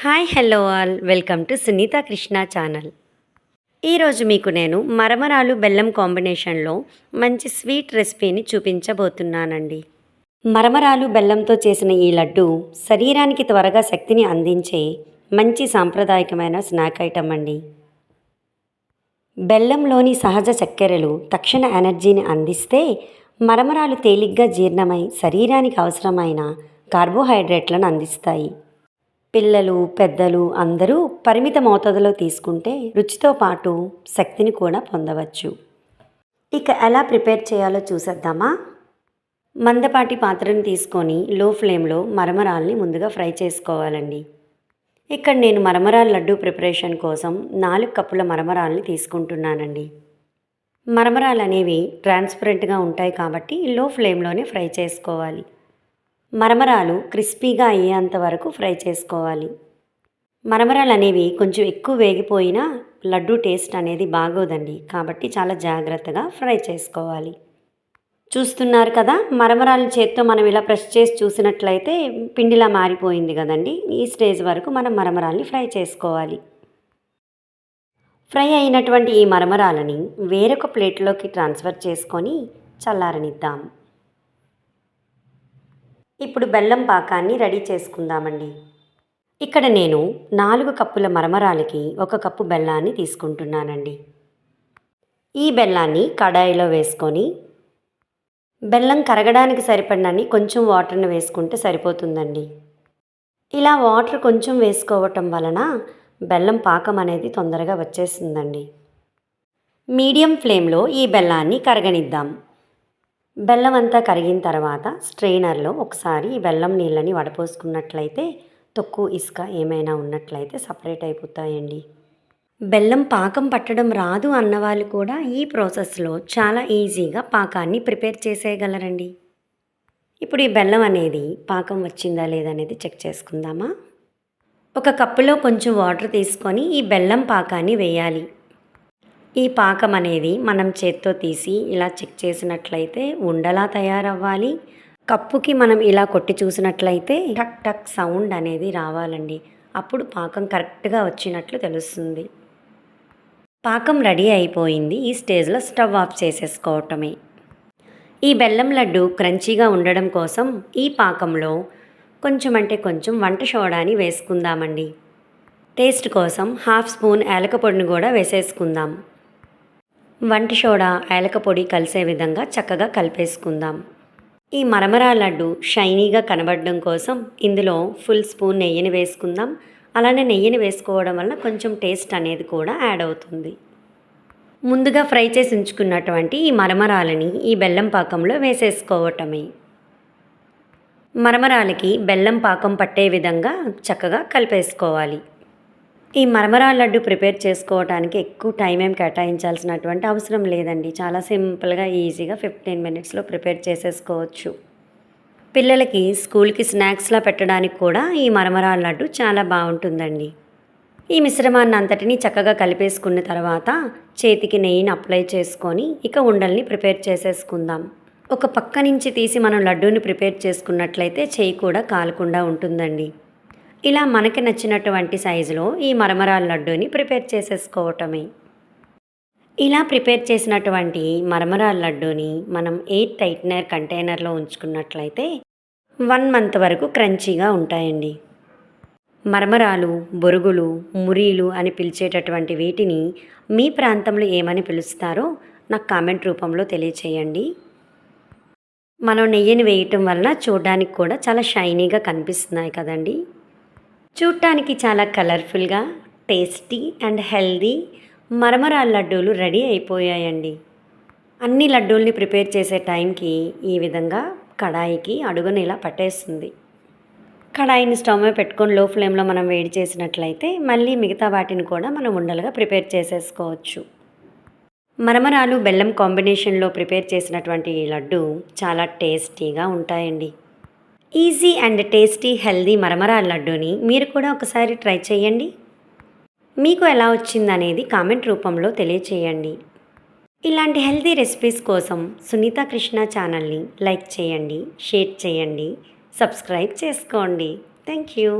Hi hello all welcome to Sunitha Krishna channel. ఈరోజు మీకు నేను మరమరాలు బెల్లం కాంబినేషన్లో మంచి స్వీట్ రెసిపీని చూపించబోతున్నానండి. మరమరాలు బెల్లంతో చేసిన ఈ లడ్డు శరీరానికి త్వరగా శక్తిని అందించే మంచి సాంప్రదాయకమైన స్నాక్ ఐటమ్ అండి. బెల్లంలోని సహజ చక్కెరలు తక్షణ ఎనర్జీని అందిస్తే మరమరాలు తేలిగ్గా జీర్ణమై శరీరానికి అవసరమైన కార్బోహైడ్రేట్లను అందిస్తాయి. పిల్లలు పెద్దలు అందరూ పరిమిత మోతాదులో తీసుకుంటే రుచితో పాటు శక్తిని కూడా పొందవచ్చు. ఇక ఎలా ప్రిపేర్ చేయాలో చూసేద్దామా. మందపాటి పాత్రను తీసుకొని లో ఫ్లేమ్లో మరమరాల్ని ముందుగా ఫ్రై చేసుకోవాలండి. ఇక్కడ నేను మరమరాల లడ్డు ప్రిపరేషన్ కోసం 4 కప్పుల మరమరాల్ని తీసుకుంటున్నానండి. మరమరాలు అనేవి ట్రాన్స్పరెంట్గా ఉంటాయి కాబట్టి లో ఫ్లేమ్లోనే ఫ్రై చేసుకోవాలి. మరమరాలు క్రిస్పీగా అయ్యేంత వరకు ఫ్రై చేసుకోవాలి. మరమరాలు అనేవి కొంచెం ఎక్కువ వేగిపోయినా లడ్డు టేస్ట్ అనేది బాగోదండి, కాబట్టి చాలా జాగ్రత్తగా ఫ్రై చేసుకోవాలి. చూస్తున్నారు కదా, మరమరాలు చేత్తో మనం ఇలా ప్రెస్ చేసి చూసినట్లయితే పిండిలా మారిపోయింది కదండి. ఈ స్టేజ్ వరకు మనం మరమరాల్ని ఫ్రై చేసుకోవాలి. ఫ్రై అయినటువంటి ఈ మరమరాలని వేరొక ప్లేట్లోకి ట్రాన్స్ఫర్ చేసుకొని చల్లారనిద్దాం. ఇప్పుడు బెల్లం పాకాన్ని రెడీ చేసుకుందామండి. ఇక్కడ నేను 4 కప్పుల మరమరాలకి 1 కప్పు బెల్లాన్ని తీసుకుంటున్నానండి. ఈ బెల్లాన్ని కడాయిలో వేసుకొని బెల్లం కరగడానికి సరిపడినన్ని కొంచెం వాటర్ని వేసుకుంటే సరిపోతుందండి. ఇలా వాటర్ కొంచెం వేసుకోవటం వలన బెల్లం పాకం అనేది తొందరగా వచ్చేస్తుందండి. మీడియం ఫ్లేమ్లో ఈ బెల్లాన్ని కరగనిద్దాం. బెల్లం అంతా కరిగిన తర్వాత స్ట్రెయినర్లో ఒకసారి ఈ బెల్లం నీళ్ళని వడపోసుకున్నట్లయితే తొక్కు ఇసుక ఏమైనా ఉన్నట్లయితే సపరేట్ అయిపోతాయండి. బెల్లం పాకం పట్టడం రాదు అన్నవాళ్ళు కూడా ఈ ప్రాసెస్లో చాలా ఈజీగా పాకాన్ని ప్రిపేర్ చేసేయగలరండి. ఇప్పుడు ఈ బెల్లం అనేది పాకం వచ్చిందా లేదనేది చెక్ చేసుకుందామా. 1 కప్పులో కొంచెం వాటర్ తీసుకొని ఈ బెల్లం పాకాన్ని వేయాలి. ఈ పాకం అనేది మనం చేత్తో తీసి ఇలా చెక్ చేసినట్లయితే ఉండలా తయారవ్వాలి. కప్పుకి మనం ఇలా కొట్టి చూసినట్లయితే టక్ టక్ సౌండ్ అనేది రావాలండి. అప్పుడు పాకం కరెక్ట్గా వచ్చినట్లు తెలుస్తుంది. పాకం రెడీ అయిపోయింది. ఈ స్టేజ్లో స్టవ్ ఆఫ్ చేసేసుకోవటమే. ఈ బెల్లం లడ్డు క్రంచీగా ఉండడం కోసం ఈ పాకంలో కొంచెం వంట సోడాని వేసుకుందామండి. టేస్ట్ కోసం 1/2 స్పూన్ యాలక పొడిని కూడా వేసేసుకుందాం. వంట సోడా యాలక పొడి కలిసే విధంగా చక్కగా కలిపేసుకుందాం. ఈ మరమరాల లడ్డు షైనీగా కనబడడం కోసం ఇందులో ఫుల్ స్పూన్ నెయ్యిని వేసుకుందాం. అలానే నెయ్యిని వేసుకోవడం వల్ల కొంచెం టేస్ట్ అనేది కూడా యాడ్ అవుతుంది. ముందుగా ఫ్రై చేసి ఉంచుకున్నటువంటి ఈ మరమరాలని ఈ బెల్లం పాకంలో వేసేసుకోవటమే. మరమరాలకి బెల్లం పాకం పట్టే విధంగా చక్కగా కలిపేసుకోవాలి. ఈ మరమరాల లడ్డు ప్రిపేర్ చేసుకోవడానికి ఎక్కువ టైం ఏం కేటాయించాల్సినటువంటి అవసరం లేదండి. చాలా సింపుల్గా ఈజీగా 15 మినిట్స్లో ప్రిపేర్ చేసేసుకోవచ్చు. పిల్లలకి స్కూల్కి స్నాక్స్లా పెట్టడానికి కూడా ఈ మరమరాల లడ్డు చాలా బాగుంటుందండి. ఈ మిశ్రమాన్ని అంతటినీ చక్కగా కలిపేసుకున్న తర్వాత చేతికి నెయ్యిని అప్లై చేసుకొని ఇక ఉండల్ని ప్రిపేర్ చేసేసుకుందాం. ఒక పక్క నుంచి తీసి మనం లడ్డూని ప్రిపేర్ చేసుకున్నట్లయితే చేయి కూడా కాలకుండా ఉంటుందండి. ఇలా మనకి నచ్చినటువంటి సైజులో ఈ మరమరాల లడ్డూని ప్రిపేర్ చేసేసుకోవటమే. ఇలా ప్రిపేర్ చేసినటువంటి మరమరాల లడ్డూని మనం ఎయిర్ టైట్నర్ కంటైనర్లో ఉంచుకున్నట్లయితే 1 మంత్ వరకు క్రంచీగా ఉంటాయండి. మరమరాలు, బొరుగులు, మురీలు అని పిలిచేటటువంటి వీటిని మీ ప్రాంతంలో ఏమని పిలుస్తారో నాకు కామెంట్ రూపంలో తెలియచేయండి. మనం నెయ్యిని వేయటం వలన చూడడానికి కూడా చాలా షైనీగా కనిపిస్తున్నాయి కదండి. చూడటానికి చాలా కలర్ఫుల్గా టేస్టీ అండ్ హెల్దీ మరమరాల లడ్డూలు రెడీ అయిపోయాయండి. అన్ని లడ్డూల్ని ప్రిపేర్ చేసే టైంకి ఈ విధంగా కడాయికి అడుగున ఇలా పట్టేస్తుంది. కడాయిని స్టవ్ మీద పెట్టుకొని లో ఫ్లేమ్లో మనం వేడి చేసినట్లయితే మళ్ళీ మిగతా వాటిని కూడా మనం ఉండలుగా ప్రిపేర్ చేసేసుకోవచ్చు. మరమరాలు బెల్లం కాంబినేషన్లో ప్రిపేర్ చేసినటువంటి ఈ లడ్డు చాలా టేస్టీగా ఉంటాయండి. ఈజీ అండ్ టేస్టీ హెల్దీ మరమరాల లడ్డూని మీరు కూడా ఒకసారి ట్రై చేయండి. మీకు ఎలా వచ్చిందనేది కామెంట్ రూపంలో తెలియచేయండి. ఇలాంటి హెల్దీ రెసిపీస్ కోసం సునీత కృష్ణ ఛానల్ని లైక్ చేయండి, షేర్ చేయండి, సబ్స్క్రైబ్ చేసుకోండి. Thank you.